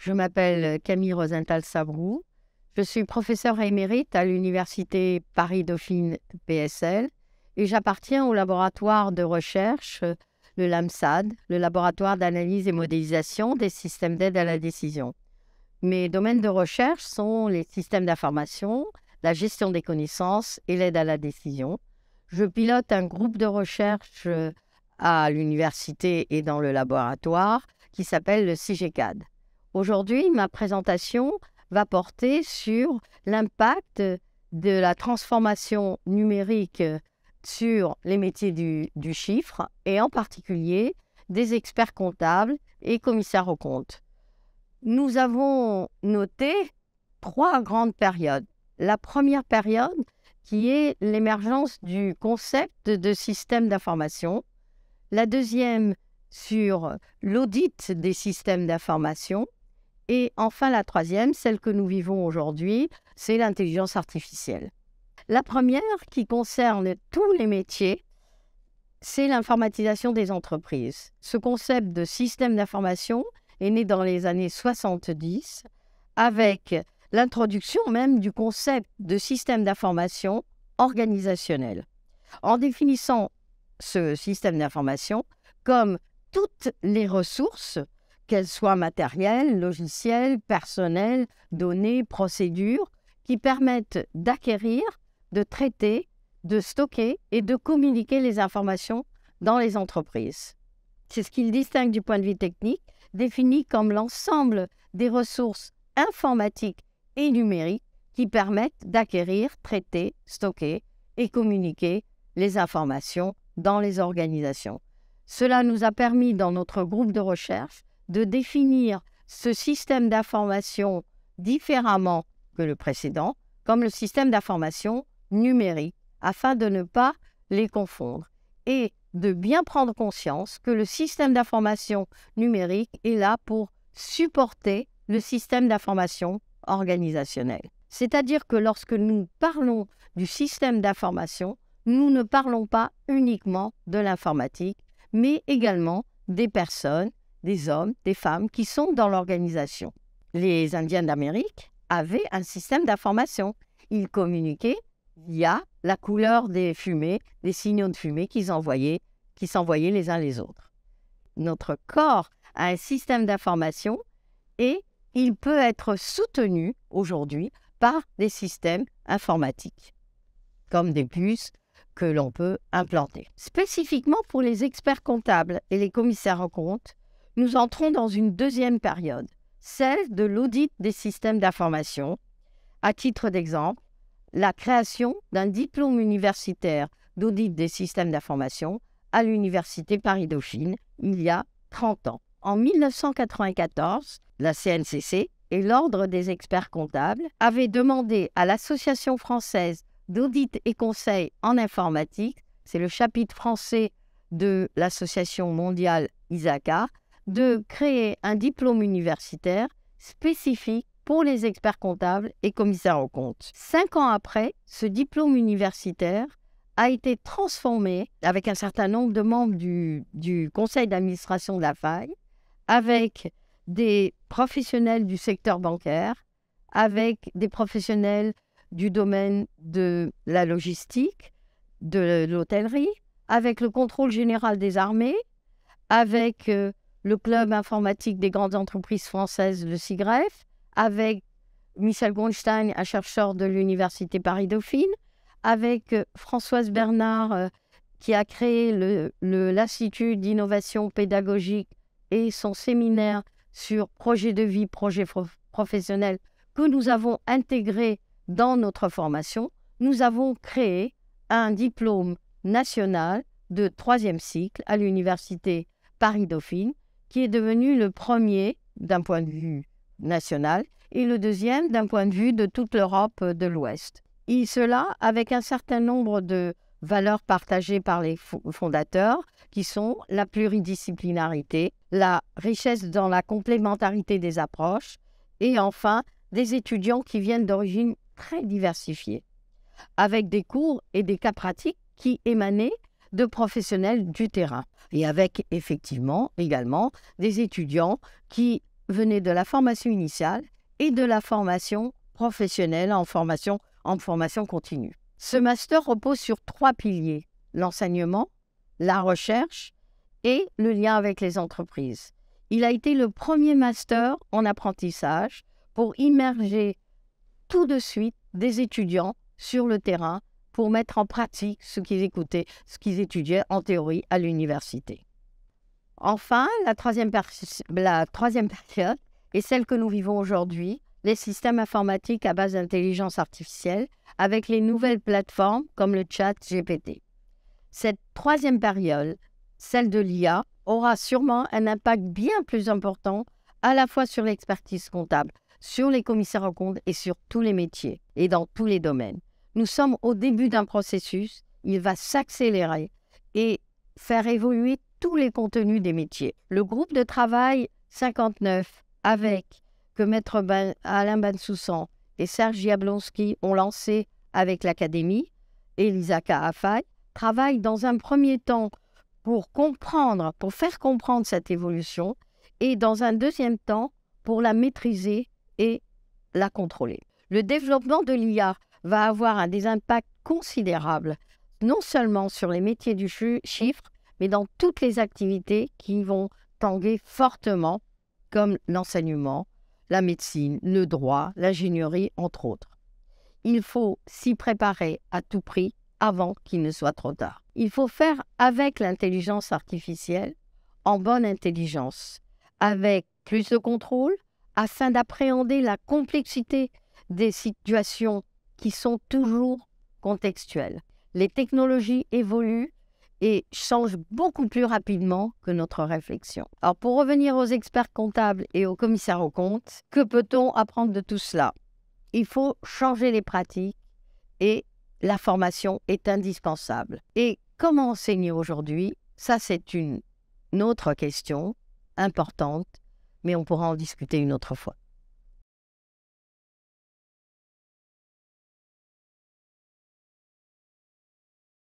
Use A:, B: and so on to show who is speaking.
A: Je m'appelle Camille Rosenthal-Sabrou. Je suis professeure émérite à l'Université Paris-Dauphine PSL et j'appartiens au laboratoire de recherche, le LAMSAD, le laboratoire d'analyse et modélisation des systèmes d'aide à la décision. Mes domaines de recherche sont les systèmes d'information, la gestion des connaissances et l'aide à la décision. Je pilote un groupe de recherche à l'université et dans le laboratoire qui s'appelle le CIGECAD. Aujourd'hui, ma présentation va porter sur l'impact de la transformation numérique sur les métiers du chiffre et en particulier des experts comptables et commissaires aux comptes. Nous avons noté 3 grandes périodes. La première période qui est l'émergence du concept de système d'information. La deuxième sur l'audit des systèmes d'information. Et enfin, la troisième, celle que nous vivons aujourd'hui, c'est l'intelligence artificielle. La première, qui concerne tous les métiers, c'est l'informatisation des entreprises. Ce concept de système d'information est né dans les années 70 avec l'introduction même du concept de système d'information organisationnel. En définissant ce système d'information comme toutes les ressources, qu'elles soient matérielles, logicielles, personnelles, données, procédures, qui permettent d'acquérir, de traiter, de stocker et de communiquer les informations dans les entreprises. C'est ce qui le distingue du point de vue technique, défini comme l'ensemble des ressources informatiques et numériques qui permettent d'acquérir, traiter, stocker et communiquer les informations dans les organisations. Cela nous a permis, dans notre groupe de recherche, de définir ce système d'information différemment que le précédent, comme le système d'information numérique, afin de ne pas les confondre et de bien prendre conscience que le système d'information numérique est là pour supporter le système d'information organisationnel. C'est-à-dire que lorsque nous parlons du système d'information, nous ne parlons pas uniquement de l'informatique, mais également des personnes, des hommes, des femmes qui sont dans l'organisation. Les Indiens d'Amérique avaient un système d'information. Ils communiquaient via la couleur des fumées, des signaux de fumée qu'ils s'envoyaient les uns les autres. Notre corps a un système d'information et il peut être soutenu aujourd'hui par des systèmes informatiques, comme des puces que l'on peut implanter. Spécifiquement pour les experts comptables et les commissaires aux comptes, nous entrons dans une deuxième période, celle de l'audit des systèmes d'information. À titre d'exemple, la création d'un diplôme universitaire d'audit des systèmes d'information à l'Université Paris-Dauphine il y a 30 ans. En 1994, la CNCC et l'Ordre des experts comptables avaient demandé à l'Association française d'audit et conseil en informatique, c'est le chapitre français de l'Association mondiale ISACA, de créer un diplôme universitaire spécifique pour les experts comptables et commissaires aux comptes. 5 ans après, ce diplôme universitaire a été transformé avec un certain nombre de membres du conseil d'administration de la faille, avec des professionnels du secteur bancaire, avec des professionnels du domaine de la logistique, de l'hôtellerie, avec le contrôle général des armées, avec le club informatique des grandes entreprises françaises, le CIGREF, avec Michel Goldstein, un chercheur de l'Université Paris-Dauphine, avec Françoise Bernard, qui a créé l'Institut d'innovation pédagogique et son séminaire sur projet de vie, projet professionnel, que nous avons intégré dans notre formation. Nous avons créé un diplôme national de 3e cycle à l'Université Paris-Dauphine, qui est devenu le premier d'un point de vue national et le deuxième d'un point de vue de toute l'Europe de l'Ouest. Et cela avec un certain nombre de valeurs partagées par les fondateurs, qui sont la pluridisciplinarité, la richesse dans la complémentarité des approches, et enfin des étudiants qui viennent d'origines très diversifiées, avec des cours et des cas pratiques qui émanaient de professionnels du terrain, et avec effectivement également des étudiants qui venait de la formation initiale et de la formation professionnelle en formation continue. Ce master repose sur 3 piliers: l'enseignement, la recherche et le lien avec les entreprises. Il a été le premier master en apprentissage pour immerger tout de suite des étudiants sur le terrain pour mettre en pratique ce qu'ils étudiaient en théorie à l'université. Enfin, la troisième période est celle que nous vivons aujourd'hui, les systèmes informatiques à base d'intelligence artificielle avec les nouvelles plateformes comme le chat GPT. Cette troisième période, celle de l'IA, aura sûrement un impact bien plus important à la fois sur l'expertise comptable, sur les commissaires aux comptes et sur tous les métiers et dans tous les domaines. Nous sommes au début d'un processus, il va s'accélérer et faire évoluer tous les contenus des métiers. Le groupe de travail 59 que Maître Alain Bensoussan et Serge Jablonski ont lancé avec l'Académie et l'ISACA AFAI travaille dans un premier temps pour faire comprendre cette évolution et dans un deuxième temps pour la maîtriser et la contrôler. Le développement de l'IA va avoir des impacts considérables, non seulement sur les métiers du chiffre, mais dans toutes les activités qui vont tanguer fortement, comme l'enseignement, la médecine, le droit, l'ingénierie, entre autres. Il faut s'y préparer à tout prix avant qu'il ne soit trop tard. Il faut faire avec l'intelligence artificielle en bonne intelligence, avec plus de contrôle, afin d'appréhender la complexité des situations qui sont toujours contextuelles. Les technologies évoluent et changent beaucoup plus rapidement que notre réflexion. Alors, pour revenir aux experts comptables et aux commissaires aux comptes, que peut-on apprendre de tout cela? Il faut changer les pratiques et la formation est indispensable. Et comment enseigner aujourd'hui? Ça, c'est une autre question importante, mais on pourra en discuter une autre fois.